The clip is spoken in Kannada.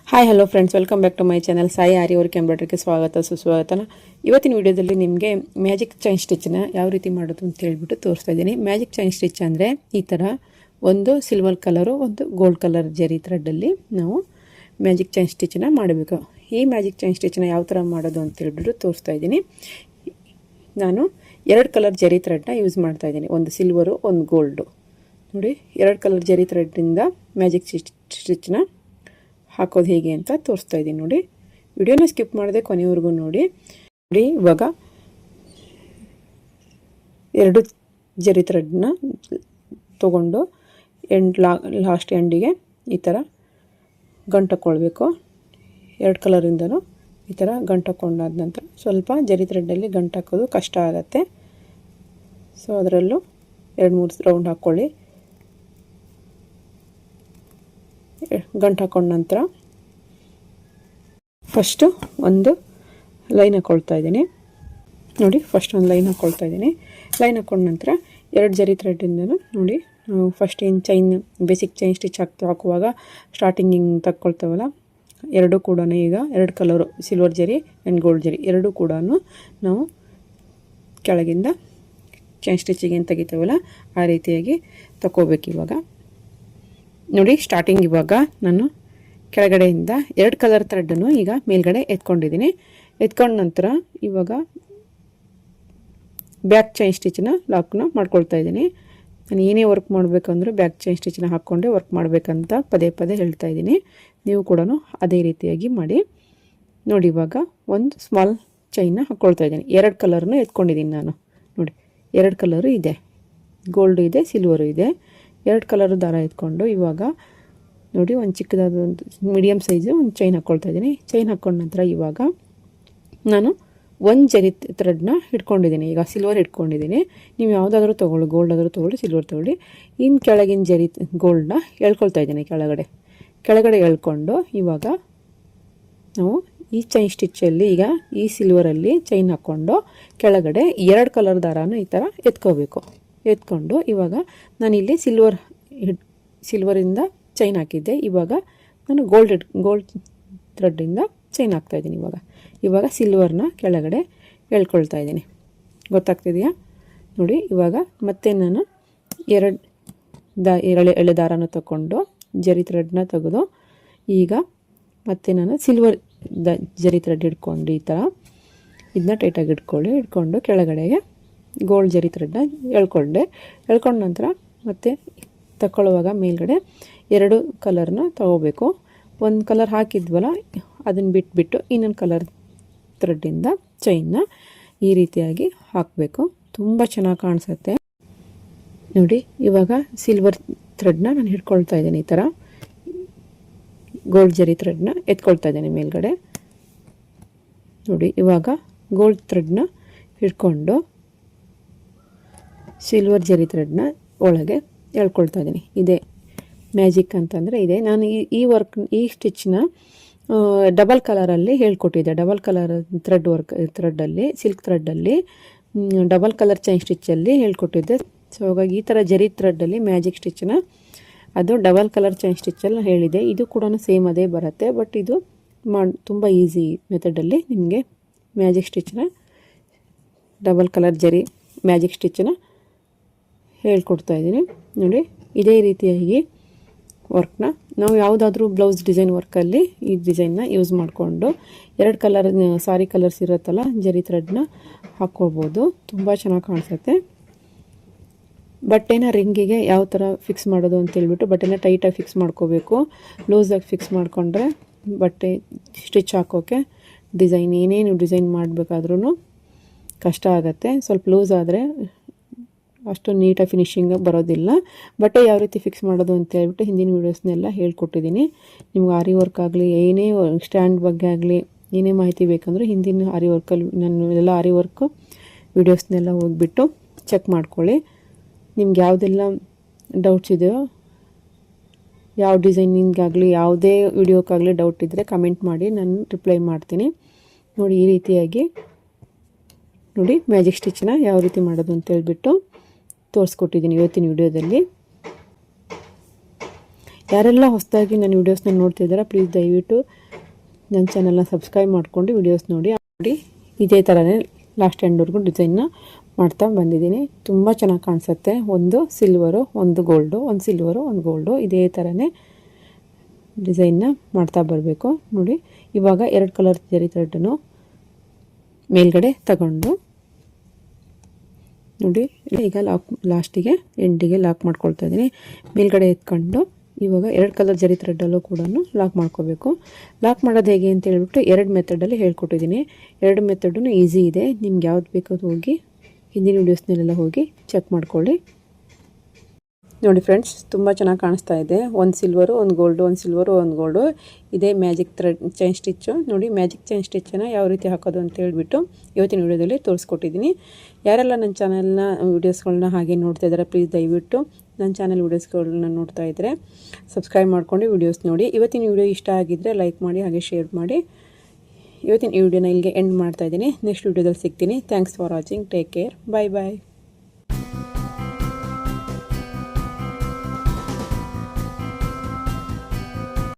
Hi hello friends, welcome back to my channel Sai Aari work ಎಂಬ್ರಾಯ್ಡ್ರಿಗೆ ಸ್ವಾಗತ ಸುಸ್ವಾಗತ. ಇವತ್ತಿನ ವಿಡಿಯೋದಲ್ಲಿ ನಿಮಗೆ ಮ್ಯಾಜಿಕ್ ಚೈನ್ ಸ್ಟಿಚ್ನ ಯಾವ ರೀತಿ ಮಾಡೋದು ಅಂತ ಹೇಳ್ಬಿಟ್ಟು ತೋರಿಸ್ತಾ ಇದ್ದೀನಿ. ಮ್ಯಾಜಿಕ್ ಚೈನ್ ಸ್ಟಿಚ್ ಅಂದರೆ ಈ ಥರ ಒಂದು ಸಿಲ್ವರ್ ಕಲರು, ಒಂದು ಗೋಲ್ಡ್ ಕಲರ್ ಜರಿ ಥ್ರೆಡ್ಡಲ್ಲಿ ನಾವು ಮ್ಯಾಜಿಕ್ ಚೈನ್ ಸ್ಟಿಚ್ನ ಮಾಡಬೇಕು. ಈ ಮ್ಯಾಜಿಕ್ ಚೈನ್ ಸ್ಟಿಚ್ನ ಯಾವ ಥರ ಮಾಡೋದು ಅಂತ ಹೇಳ್ಬಿಟ್ಟು ತೋರಿಸ್ತಾ ಇದ್ದೀನಿ. ನಾನು 2 ಕಲರ್ ಜರಿ ಥ್ರೆಡ್ನ ಯೂಸ್ ಮಾಡ್ತಾ ಇದ್ದೀನಿ, ಒಂದು ಸಿಲ್ವರು, ಒಂದು ಗೋಲ್ಡು. ನೋಡಿ, 2 ಕಲರ್ ಜರಿ ಥ್ರೆಡ್ಡಿಂದ ಮ್ಯಾಜಿಕ್ ಸ್ಟಿಚ್ನ ಹಾಕೋದು ಹೇಗೆ ಅಂತ ತೋರಿಸ್ತಾ ಇದ್ದೀನಿ. ನೋಡಿ, ವಿಡಿಯೋನ ಸ್ಕಿಪ್ ಮಾಡದೆ ಕೊನೆವರೆಗೂ ನೋಡಿ. ಇವಾಗ 2 ಜರಿ ಥ್ರೆಡ್ನ ತೊಗೊಂಡು ಲಾಸ್ಟ್ ಎಂಡಿಗೆ ಈ ಥರ ಗಂಟಕ್ಕೊಳ್ಬೇಕು. 2 ಕಲರಿಂದನೂ ಈ ಥರ ಗಂಟಕ್ಕೊಂಡಾದ ನಂತರ ಸ್ವಲ್ಪ ಜರಿ ಥ್ರೆಡ್ಡಲ್ಲಿ ಗಂಟಾಕೋದು ಕಷ್ಟ ಆಗುತ್ತೆ. ಸೊ ಅದರಲ್ಲೂ 2-3 ರೌಂಡ್ ಹಾಕ್ಕೊಳ್ಳಿ. ಗಂಟು ಹಾಕೊಂಡ ನಂತರ ಫಸ್ಟು ಒಂದು ಲೈನ್ ಹಾಕ್ಕೊಳ್ತಾ ಇದ್ದೀನಿ. ನೋಡಿ, ಫಸ್ಟ್ ಒಂದು ಲೈನ್ ಹಾಕ್ಕೊಳ್ತಾ ಇದ್ದೀನಿ. ಲೈನ್ ಹಾಕೊಂಡ ನಂತರ 2 ಜರಿ ಥ್ರೆಡ್ಡಿಂದನೂ ನೋಡಿ, ಫಸ್ಟ್ ಏನು ಚೈನ್ ಬೇಸಿಕ್ ಚೈನ್ ಸ್ಟಿಚ್ ಹಾಕುವಾಗ ಸ್ಟಾರ್ಟಿಂಗ್ ಹಿಂಗೆ ತಕ್ಕೊಳ್ತೇವಲ್ಲ, ಎರಡೂ ಕೂಡ ಈಗ 2 ಕಲರು ಸಿಲ್ವರ್ ಜರಿ ಆ್ಯಂಡ್ ಗೋಲ್ಡ್ ಜರಿ ಎರಡೂ ಕೂಡ ನಾವು ಕೆಳಗಿಂದ ಚೈನ್ ಸ್ಟಿಚಿಗೆ ಏನು ತೆಗಿತೇವಲ್ಲ ಆ ರೀತಿಯಾಗಿ ತಗೋಬೇಕು. ಇವಾಗ ನೋಡಿ, ಸ್ಟಾರ್ಟಿಂಗ್ ಇವಾಗ ನಾನು ಕೆಳಗಡೆಯಿಂದ 2 ಕಲರ್ ಥ್ರೆಡ್ಡನ್ನು ಈಗ ಮೇಲ್ಗಡೆ ಎತ್ಕೊಂಡಿದ್ದೀನಿ. ಎತ್ಕೊಂಡ ನಂತರ ಇವಾಗ ಬ್ಯಾಕ್ ಚೈನ್ ಸ್ಟಿಚ್ನ ಲಾಕ್ನ ಮಾಡ್ಕೊಳ್ತಾ ಇದ್ದೀನಿ. ನಾನು ಏನೇ ವರ್ಕ್ ಮಾಡಬೇಕಂದ್ರೂ ಬ್ಯಾಕ್ ಚೈನ್ ಸ್ಟಿಚ್ನ ಹಾಕ್ಕೊಂಡೆ ವರ್ಕ್ ಮಾಡಬೇಕಂತ ಪದೇ ಪದೇ ಹೇಳ್ತಾ ಇದ್ದೀನಿ. ನೀವು ಕೂಡ ಅದೇ ರೀತಿಯಾಗಿ ಮಾಡಿ. ನೋಡಿ, ಇವಾಗ ಒಂದು ಸ್ಮಾಲ್ ಚೈನ್ನ ಹಾಕ್ಕೊಳ್ತಾ ಇದ್ದೀನಿ. 2 ಕಲರ್ನ ಎತ್ಕೊಂಡಿದ್ದೀನಿ ನಾನು. ನೋಡಿ, 2 ಕಲರು ಇದೆ, ಗೋಲ್ಡು ಇದೆ, ಸಿಲ್ವರು ಇದೆ. 2 ಕಲರ್ ದಾರ ಎತ್ಕೊಂಡು ಇವಾಗ ನೋಡಿ ಒಂದು ಚಿಕ್ಕದಾದ ಒಂದು ಮೀಡಿಯಮ್ ಸೈಜು ಒಂದು ಚೈನ್ ಹಾಕ್ಕೊಳ್ತಾ ಇದ್ದೀನಿ. ಚೈನ್ ಹಾಕ್ಕೊಂಡ ನಂತರ ಇವಾಗ ನಾನು 1 ಜರಿ ಥ್ರೆಡ್ನ ಹಿಡ್ಕೊಂಡಿದ್ದೀನಿ. ಈಗ ಸಿಲ್ವರ್ ಹಿಡ್ಕೊಂಡಿದ್ದೀನಿ. ನೀವು ಯಾವುದಾದ್ರೂ ತೊಗೊಳ್ಳಿ, ಗೋಲ್ಡ್ ಆದರೂ ತೊಗೊಳ್ಳಿ, ಸಿಲ್ವರ್ ತೊಗೊಳ್ಳಿ. ಇನ್ನು ಕೆಳಗಿನ ಜರಿ ಗೋಲ್ಡನ್ನ ಎಳ್ಕೊಳ್ತಾ ಇದ್ದೀನಿ. ಕೆಳಗಡೆ ಎಳ್ಕೊಂಡು ಇವಾಗ ನಾವು ಈ ಚೈನ್ ಸ್ಟಿಚ್ಚಲ್ಲಿ ಈಗ ಈ ಸಿಲ್ವರಲ್ಲಿ ಚೈನ್ ಹಾಕ್ಕೊಂಡು ಕೆಳಗಡೆ 2 ಕಲರ್ ದಾರಾನು ಈ ಥರ ಎತ್ಕೊಂಡು ಇವಾಗ ನಾನಿಲ್ಲಿ ಸಿಲ್ವರಿಂದ ಚೈನ್ ಹಾಕಿದ್ದೆ. ಇವಾಗ ನಾನು ಗೋಲ್ಡ್ ಥ್ರೆಡ್ಡಿಂದ ಚೈನ್ ಹಾಕ್ತಾಯಿದ್ದೀನಿ. ಇವಾಗ ಸಿಲ್ವರ್ನ ಕೆಳಗಡೆ ಎಳ್ಕೊಳ್ತಾ ಇದ್ದೀನಿ. ಗೊತ್ತಾಗ್ತಿದೆಯಾ? ನೋಡಿ, ಇವಾಗ ಮತ್ತೆ ನಾನು 2 ಎಳೆ ದಾರನ ತಗೊಂಡು ಜರಿ ಥ್ರೆಡ್ನ ತೆಗೆದು ಈಗ ಮತ್ತೆ ನಾನು ಸಿಲ್ವರ್ ಜರಿ ಥ್ರೆಡ್ ಹಿಡ್ಕೊಂಡು ಈ ಥರ ಇದನ್ನ ಟೈಟಾಗಿ ಹಿಡ್ಕೊಂಡು ಕೆಳಗಡೆಗೆ ಗೋಲ್ಡ್ ಜರಿ ಥ್ರೆಡ್ನ ಎಳ್ಕೊಂಡ ನಂತರ ಮತ್ತೆ ತಗೊಳ್ಳುವಾಗ ಮೇಲ್ಗಡೆ 2 ಕಲರ್ನ ತಗೋಬೇಕು. ಒಂದು ಕಲರ್ ಹಾಕಿದ್ವಲ್ಲ ಅದನ್ನು ಬಿಟ್ಬಿಟ್ಟು ಇನ್ನೊಂದು ಕಲರ್ ಥ್ರೆಡ್ಡಿಂದ ಚೈನ್ನ ಈ ರೀತಿಯಾಗಿ ಹಾಕಬೇಕು. ತುಂಬ ಚೆನ್ನಾಗಿ ಕಾಣಿಸುತ್ತೆ. ನೋಡಿ, ಇವಾಗ ಸಿಲ್ವರ್ ಥ್ರೆಡ್ನ ನಾನು ಹಿಡ್ಕೊಳ್ತಾ ಇದ್ದೀನಿ. ಈ ಥರ ಗೋಲ್ಡ್ ಜರಿ ಥ್ರೆಡ್ನ ಎತ್ಕೊಳ್ತಾ ಇದ್ದೀನಿ ಮೇಲ್ಗಡೆ. ನೋಡಿ, ಇವಾಗ ಗೋಲ್ಡ್ ಥ್ರೆಡ್ನ ಹಿಡ್ಕೊಂಡು ಸಿಲ್ವರ್ ಜರಿ ಥ್ರೆಡ್ನ ಒಳಗೆ ಎಳ್ಕೊಳ್ತಾ ಇದ್ದೀನಿ. ಇದೇ ಮ್ಯಾಜಿಕ್ ಅಂತಂದರೆ ಇದೆ. ನಾನು ಈ ಸ್ಟಿಚ್ನ ಡಬಲ್ ಕಲರಲ್ಲಿ ಹೇಳ್ಕೊಟ್ಟಿದ್ದೆ. ಡಬಲ್ ಕಲರ್ ಥ್ರೆಡ್ಡಲ್ಲಿ ಸಿಲ್ಕ್ ಥ್ರೆಡ್ಡಲ್ಲಿ ಡಬಲ್ ಕಲರ್ ಚೈನ್ ಸ್ಟಿಚ್ಚಲ್ಲಿ ಹೇಳ್ಕೊಟ್ಟಿದ್ದೆ. ಸೊ ಹಾಗಾಗಿ ಈ ಥರ ಜರಿ ಥ್ರೆಡ್ಡಲ್ಲಿ ಮ್ಯಾಜಿಕ್ ಸ್ಟಿಚ್ನ ಅದು ಡಬಲ್ ಕಲರ್ ಚೈನ್ ಸ್ಟಿಚ್ಚಲ್ಲಿ ಹೇಳಿದೆ. ಇದು ಕೂಡ ಸೇಮ್ ಅದೇ ಬರುತ್ತೆ, ಬಟ್ ಇದು ತುಂಬ ಈಸಿ ಮೆಥಡಲ್ಲಿ ನಿಮಗೆ ಮ್ಯಾಜಿಕ್ ಸ್ಟಿಚ್ನ ಡಬಲ್ ಕಲರ್ ಜರಿ ಮ್ಯಾಜಿಕ್ ಸ್ಟಿಚ್ನ ಹೇಳ್ಕೊಡ್ತಾ ಇದ್ದೀನಿ. ನೋಡಿ, ಇದೇ ರೀತಿಯಾಗಿ ವರ್ಕ್ನ ನಾವು ಯಾವುದಾದ್ರೂ ಬ್ಲೌಸ್ ಡಿಸೈನ್ ವರ್ಕಲ್ಲಿ ಈ ಡಿಸೈನ್ನ ಯೂಸ್ ಮಾಡಿಕೊಂಡು 2 ಕಲರ್ ಸಾರಿ ಕಲರ್ಸ್ ಇರುತ್ತಲ್ಲ ಜರಿ ಥ್ರೆಡ್ನ ಹಾಕ್ಕೊಳ್ಬೋದು. ತುಂಬ ಚೆನ್ನಾಗಿ ಕಾಣಿಸುತ್ತೆ. ಬಟ್ಟೆನ ರಿಂಗಿಗೆ ಯಾವ ಥರ ಫಿಕ್ಸ್ ಮಾಡೋದು ಅಂತೇಳ್ಬಿಟ್ಟು ಬಟ್ಟೆನ ಟೈಟಾಗಿ ಫಿಕ್ಸ್ ಮಾಡ್ಕೋಬೇಕು. ಲೂಸಾಗಿ ಫಿಕ್ಸ್ ಮಾಡಿಕೊಂಡ್ರೆ ಬಟ್ಟೆ ಸ್ಟಿಚ್ ಹಾಕೋಕ್ಕೆ ಏನೇನು ಡಿಸೈನ್ ಮಾಡಬೇಕಾದ್ರೂ ಕಷ್ಟ ಆಗುತ್ತೆ. ಸ್ವಲ್ಪ ಲೂಸ್ ಆದರೆ ಅಷ್ಟು ನೀಟಾಗಿ ಫಿನಿಶಿಂಗ್ ಬರೋದಿಲ್ಲ. ಬಟ್ಟೆ ಯಾವ ರೀತಿ ಫಿಕ್ಸ್ ಮಾಡೋದು ಅಂತ ಹೇಳ್ಬಿಟ್ಟು ಹಿಂದಿನ ವೀಡಿಯೋಸ್ನೆಲ್ಲ ಹೇಳ್ಕೊಟ್ಟಿದ್ದೀನಿ. ನಿಮ್ಗೆ ಆರಿ ವರ್ಕ್ ಆಗಲಿ, ಏನೇ ಸ್ಟ್ಯಾಂಡ್ ಬಗ್ಗೆ ಆಗಲಿ ಏನೇ ಮಾಹಿತಿ ಬೇಕಂದ್ರೆ ಹಿಂದಿನ ಆರಿ ವರ್ಕಲ್ಲಿ ನಾನು ಎಲ್ಲ ಆರಿ ವರ್ಕ್ ವೀಡಿಯೋಸ್ನೆಲ್ಲ ಹೋಗಿಬಿಟ್ಟು ಚೆಕ್ ಮಾಡ್ಕೊಳ್ಳಿ. ನಿಮ್ಗೆ ಯಾವುದೆಲ್ಲ ಡೌಟ್ಸ್ ಇದೆಯೋ, ಯಾವ ಡಿಸೈನಿಂಗಾಗಲಿ ಯಾವುದೇ ವಿಡಿಯೋಕ್ಕಾಗಲಿ ಡೌಟ್ ಇದ್ದರೆ ಕಮೆಂಟ್ ಮಾಡಿ, ನಾನು ರಿಪ್ಲೈ ಮಾಡ್ತೀನಿ. ನೋಡಿ, ಈ ರೀತಿಯಾಗಿ ನೋಡಿ ಮ್ಯಾಜಿಕ್ ಸ್ಟಿಚ್ನ ಯಾವ ರೀತಿ ಮಾಡೋದು ಅಂತ ಹೇಳ್ಬಿಟ್ಟು ತೋರಿಸ್ಕೊಟ್ಟಿದ್ದೀನಿ ಇವತ್ತಿನ ವಿಡಿಯೋದಲ್ಲಿ. ಯಾರೆಲ್ಲ ಹೊಸದಾಗಿ ನನ್ನ ವೀಡಿಯೋಸ್ನ ನೋಡ್ತಿದ್ದಾರಾ ಪ್ಲೀಸ್ ದಯವಿಟ್ಟು ನನ್ನ ಚಾನಲ್ನ ಸಬ್ಸ್ಕ್ರೈಬ್ ಮಾಡ್ಕೊಂಡು ವೀಡಿಯೋಸ್ ನೋಡಿ. ಇದೇ ಥರನೇ ಲಾಸ್ಟ್ ಎಂಡ್ವರೆಗೂ ಡಿಸೈನ್ನ ಮಾಡ್ತಾ ಬಂದಿದ್ದೀನಿ. ತುಂಬ ಚೆನ್ನಾಗಿ ಕಾಣಿಸುತ್ತೆ. ಒಂದು ಸಿಲ್ವರು, ಒಂದು ಗೋಲ್ಡು, ಒಂದು ಸಿಲ್ವರು, ಒಂದು ಗೋಲ್ಡು, ಇದೇ ಥರನೇ ಡಿಸೈನ್ನ ಮಾಡ್ತಾ ಬರಬೇಕು. ನೋಡಿ ಇವಾಗ 2 ಕಲರ್ ಜರಿ ಥ್ರೆಡ್ಡನ್ನು ಮೇಲ್ಗಡೆ ತಗೊಂಡು ನೋಡಿ ಈಗ ಲಾಸ್ಟಿಗೆ ಎಂಡಿಗೆ ಲಾಕ್ ಮಾಡ್ಕೊಳ್ತಾ ಇದ್ದೀನಿ. ಮೇಲ್ಗಡೆ ಎತ್ಕೊಂಡು ಇವಾಗ 2 ಕಲರ್ ಜರಿ ಥ್ರೆಡ್ಡಲ್ಲೂ ಕೂಡ ಲಾಕ್ ಮಾಡ್ಕೋಬೇಕು. ಲಾಕ್ ಮಾಡೋದು ಹೇಗೆ ಅಂತ ಹೇಳ್ಬಿಟ್ಟು 2 ಮೆಥಡಲ್ಲಿ ಹೇಳ್ಕೊಟ್ಟಿದ್ದೀನಿ. 2 ಮೆಥಡೂ ಈಸಿ ಇದೆ. ನಿಮ್ಗೆ ಯಾವ್ದು ಬೇಕೋ ಅದು ಹೋಗಿ ಹಿಂದಿನ ವೀಡಿಯೋಸ್ನಲ್ಲೆಲ್ಲ ಹೋಗಿ ಚೆಕ್ ಮಾಡ್ಕೊಳ್ಳಿ. ನೋಡಿ ಫ್ರೆಂಡ್ಸ್, ತುಂಬ ಚೆನ್ನಾಗಿ ಕಾಣಿಸ್ತಾ ಇದೆ. ಒಂದು ಸಿಲ್ವರು, ಒಂದು ಗೋಲ್ಡು, ಒಂದು ಸಿಲ್ವರು, ಒಂದು ಗೋಲ್ಡು. ಇದೇ ಮ್ಯಾಜಿಕ್ ಥ್ರೆಡ್ ಚೈನ್ ಸ್ಟಿಚ್ಚು. ನೋಡಿ ಮ್ಯಾಜಿಕ್ ಚೈನ್ ಸ್ಟಿಚ್ಚನ್ನು ಯಾವ ರೀತಿ ಹಾಕೋದು ಅಂತ ಹೇಳ್ಬಿಟ್ಟು ಇವತ್ತಿನ ವೀಡಿಯೋದಲ್ಲಿ ತೋರಿಸ್ಕೊಟ್ಟಿದ್ದೀನಿ. ಯಾರೆಲ್ಲ ನನ್ನ ಚಾನಲ್ನ ವೀಡಿಯೋಸ್ಗಳನ್ನ ಹಾಗೆ ನೋಡ್ತಾ ಇದ್ದಾರೆ ಪ್ಲೀಸ್ ದಯವಿಟ್ಟು ನನ್ನ ಚಾನಲ್ ವೀಡಿಯೋಸ್ಗಳನ್ನ ನೋಡ್ತಾ ಇದ್ದರೆ ಸಬ್ಸ್ಕ್ರೈಬ್ ಮಾಡ್ಕೊಂಡು ವೀಡಿಯೋಸ್ ನೋಡಿ. ಇವತ್ತಿನ ವೀಡಿಯೋ ಇಷ್ಟ ಆಗಿದ್ದರೆ ಲೈಕ್ ಮಾಡಿ ಹಾಗೆ ಶೇರ್ ಮಾಡಿ. ಇವತ್ತಿನ ಈ ವಿಡಿಯೋನ ಇಲ್ಲಿಗೆ ಎಂಡ್ ಮಾಡ್ತಾ ಇದ್ದೀನಿ. ನೆಕ್ಸ್ಟ್ ವೀಡಿಯೋದಲ್ಲಿ ಸಿಗ್ತೀನಿ. Thanks for watching. Take care. Bye bye.